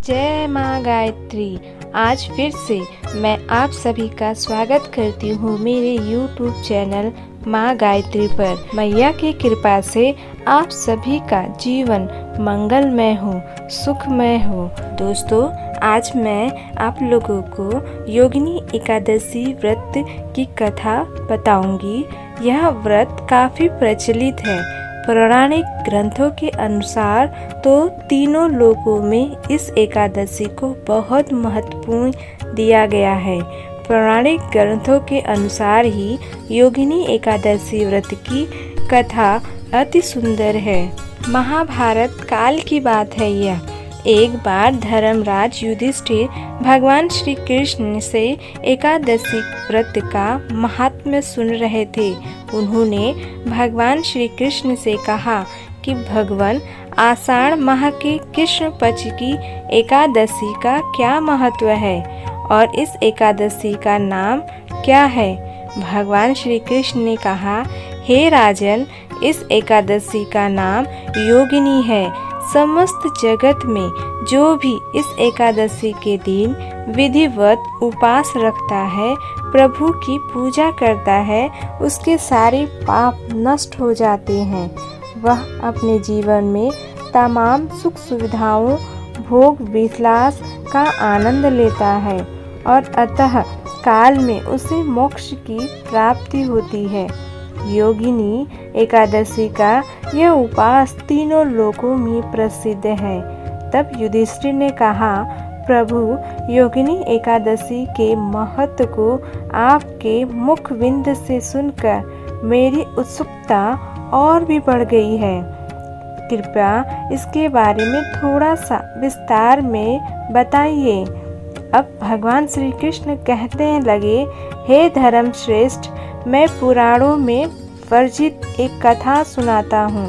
जय माँ गायत्री। आज फिर से मैं आप सभी का स्वागत करती हूँ मेरे YouTube चैनल माँ गायत्री पर। मैया की कृपा से आप सभी का जीवन मंगलमय हो, सुखमय हो। दोस्तों, आज मैं आप लोगों को योगिनी एकादशी व्रत की कथा बताऊंगी। यह व्रत काफ़ी प्रचलित है। पौराणिक ग्रंथों के अनुसार तो तीनों लोकों में इस एकादशी को बहुत महत्वपूर्ण दिया गया है। पौराणिक ग्रंथों के अनुसार ही योगिनी एकादशी व्रत की कथा अति सुंदर है। महाभारत काल की बात है यह। एक बार धर्मराज युधिष्ठिर भगवान श्री कृष्ण से एकादशी व्रत का महात्म्य सुन रहे थे। उन्होंने भगवान श्री कृष्ण से कहा कि भगवान, आषाढ़ माह के कृष्ण पक्ष की एकादशी का क्या महत्व है और इस एकादशी का नाम क्या है। भगवान श्री कृष्ण ने कहा, हे राजन, इस एकादशी का नाम योगिनी है। समस्त जगत में जो भी इस एकादशी के दिन विधिवत उपास रखता है, प्रभु की पूजा करता है, उसके सारे पाप नष्ट हो जाते हैं। वह अपने जीवन में तमाम सुख सुविधाओं, भोग विलास का आनंद लेता है और अतः काल में उसे मोक्ष की प्राप्ति होती है। योगिनी एकादशी का यह उपास तीनों लोकों में प्रसिद्ध है। तब युधिष्ठिर ने कहा, प्रभु, योगिनी एकादशी के महत्व को आपके मुखबिंद से सुनकर मेरी उत्सुकता और भी बढ़ गई है। कृपया इसके बारे में थोड़ा सा विस्तार में बताइए। अब भगवान श्री कृष्ण कहते लगे, हे धर्मश्रेष्ठ, मैं पुराणों में वर्जित एक कथा सुनाता हूँ,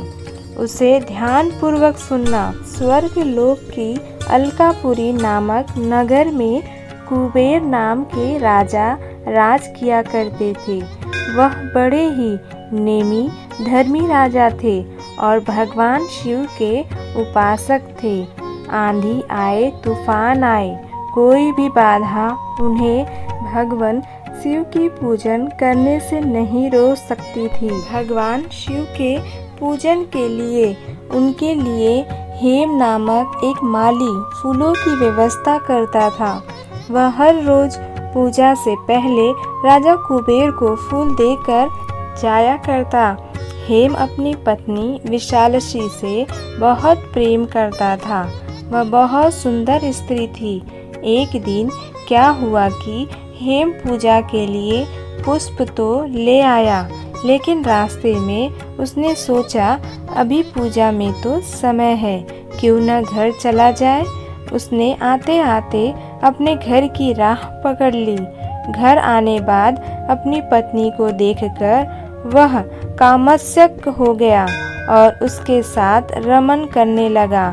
उसे ध्यान पूर्वक सुनना। स्वर्ग लोक की अलकापुरी नामक नगर में कुबेर नाम के राजा राज किया करते थे। वह बड़े ही नेमी धर्मी राजा थे और भगवान शिव के उपासक थे। आंधी आए, तूफान आए, कोई भी बाधा उन्हें भगवान शिव की पूजन करने से नहीं रोक सकती थी। भगवान शिव के पूजन के लिए उनके लिए हेम नामक एक माली फूलों की व्यवस्था करता था। वह हर रोज पूजा से पहले राजा कुबेर को फूल देकर जाया करता। हेम अपनी पत्नी विशालक्षी से बहुत प्रेम करता था। वह बहुत सुंदर स्त्री थी। एक दिन क्या हुआ कि हेम पूजा के लिए पुष्प तो ले आया, लेकिन रास्ते में उसने सोचा, अभी पूजा में तो समय है, क्यों न घर चला जाए। उसने आते आते अपने घर की राह पकड़ ली। घर आने बाद अपनी पत्नी को देखकर वह कामस्यक हो गया और उसके साथ रमन करने लगा।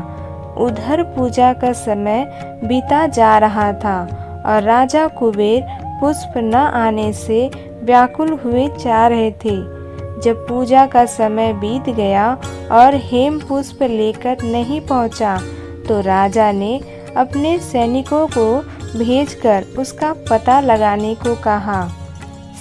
उधर पूजा का समय बीता जा रहा था और राजा कुबेर पुष्प न आने से व्याकुल हुए जा रहे थे। जब पूजा का समय बीत गया और हेम पुष्प लेकर नहीं पहुंचा, तो राजा ने अपने सैनिकों को भेजकर उसका पता लगाने को कहा।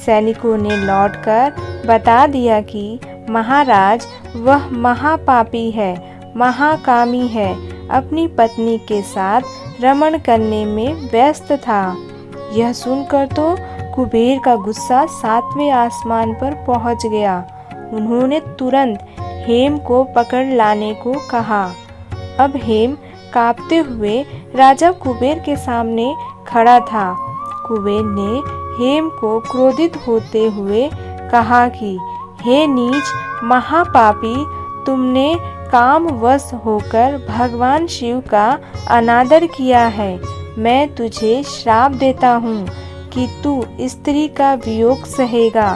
सैनिकों ने लौटकर बता दिया कि महाराज, वह महापापी है, महाकामी है, अपनी पत्नी के साथ रमण करने में व्यस्त था। यह सुनकर तो कुबेर का गुस्सा 7वें आसमान पर पहुंच गया। उन्होंने तुरंत हेम को पकड़ लाने को कहा। अब हेम कांपते हुए राजा कुबेर के सामने खड़ा था। कुबेर ने हेम को क्रोधित होते हुए कहा कि हे नीच महापापी, तुमने कामवश होकर भगवान शिव का अनादर किया है। मैं तुझे श्राप देता हूँ कि तू स्त्री का वियोग सहेगा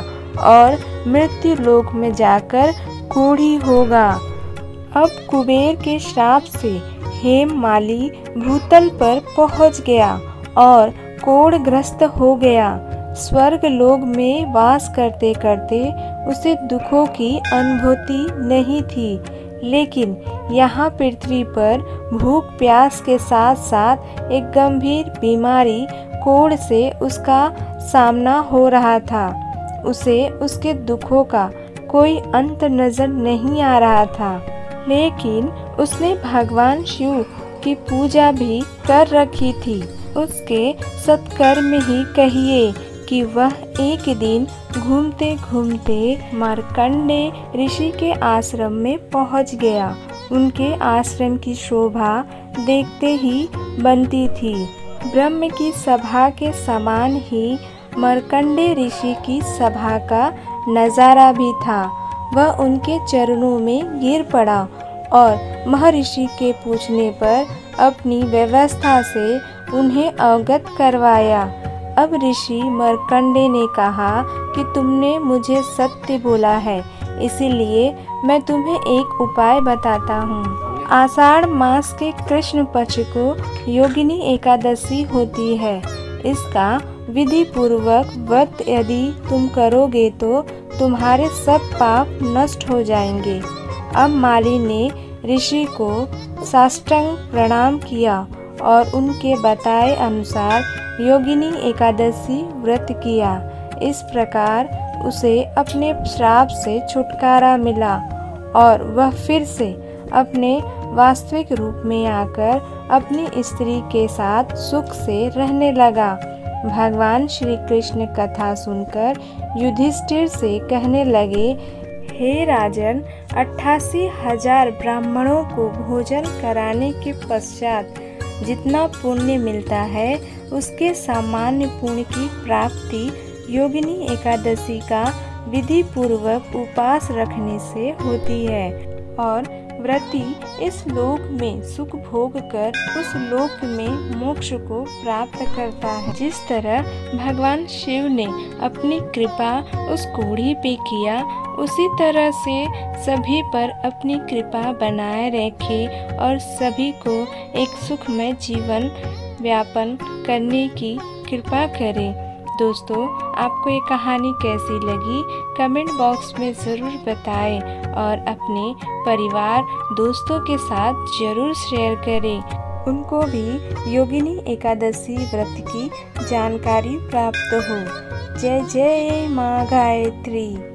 और मृत्यु लोक में जाकर कोढ़ी होगा। अब कुबेर के श्राप से हेम माली भूतल पर पहुँच गया और कोढ़ग्रस्त हो गया। स्वर्ग लोक में वास करते करते उसे दुखों की अनुभूति नहीं थी, लेकिन यहाँ पृथ्वी पर भूख प्यास के साथ साथ एक गंभीर बीमारी कोढ़ से उसका सामना हो रहा था। उसे उसके दुखों का कोई अंत नजर नहीं आ रहा था, लेकिन उसने भगवान शिव की पूजा भी कर रखी थी। उसके सत्कर्म ही कहिए कि वह एक दिन घूमते घूमते मार्कंडेय ऋषि के आश्रम में पहुंच गया। उनके आश्रम की शोभा देखते ही बनती थी। ब्रह्म की सभा के समान ही मार्कंडेय ऋषि की सभा का नजारा भी था। वह उनके चरणों में गिर पड़ा और महर्षि के पूछने पर अपनी व्यवस्था से उन्हें अवगत करवाया। अब ऋषि मार्कंडेय ने कहा कि तुमने मुझे सत्य बोला है, इसीलिए मैं तुम्हें एक उपाय बताता हूँ। आषाढ़ मास के कृष्ण पक्ष को योगिनी एकादशी होती है। इसका विधि पूर्वक व्रत यदि तुम करोगे तो तुम्हारे सब पाप नष्ट हो जाएंगे। अब माली ने ऋषि को साष्टांग प्रणाम किया और उनके बताए अनुसार योगिनी एकादशी व्रत किया। इस प्रकार उसे अपने श्राप से छुटकारा मिला और वह फिर से अपने वास्तविक रूप में आकर अपनी स्त्री के साथ सुख से रहने लगा। भगवान श्री कृष्ण कथा सुनकर युधिष्ठिर से कहने लगे, हे राजन, 88,000 ब्राह्मणों को भोजन कराने के पश्चात जितना पुण्य मिलता है, उसके सामान्य पुण्य की प्राप्ति योगिनी एकादशी का विधि पूर्वक उपवास रखने से होती है और व्रती इस लोक में सुख भोग कर उस लोक में मोक्ष को प्राप्त करता है। जिस तरह भगवान शिव ने अपनी कृपा उस कोढ़ी पे किया, उसी तरह से सभी पर अपनी कृपा बनाए रखे और सभी को एक सुखमय जीवन व्यापन करने की कृपा करे। दोस्तों, आपको ये कहानी कैसी लगी कमेंट बॉक्स में ज़रूर बताएं और अपने परिवार दोस्तों के साथ ज़रूर शेयर करें। उनको भी योगिनी एकादशी व्रत की जानकारी प्राप्त हो। जय जय माँ गायत्री।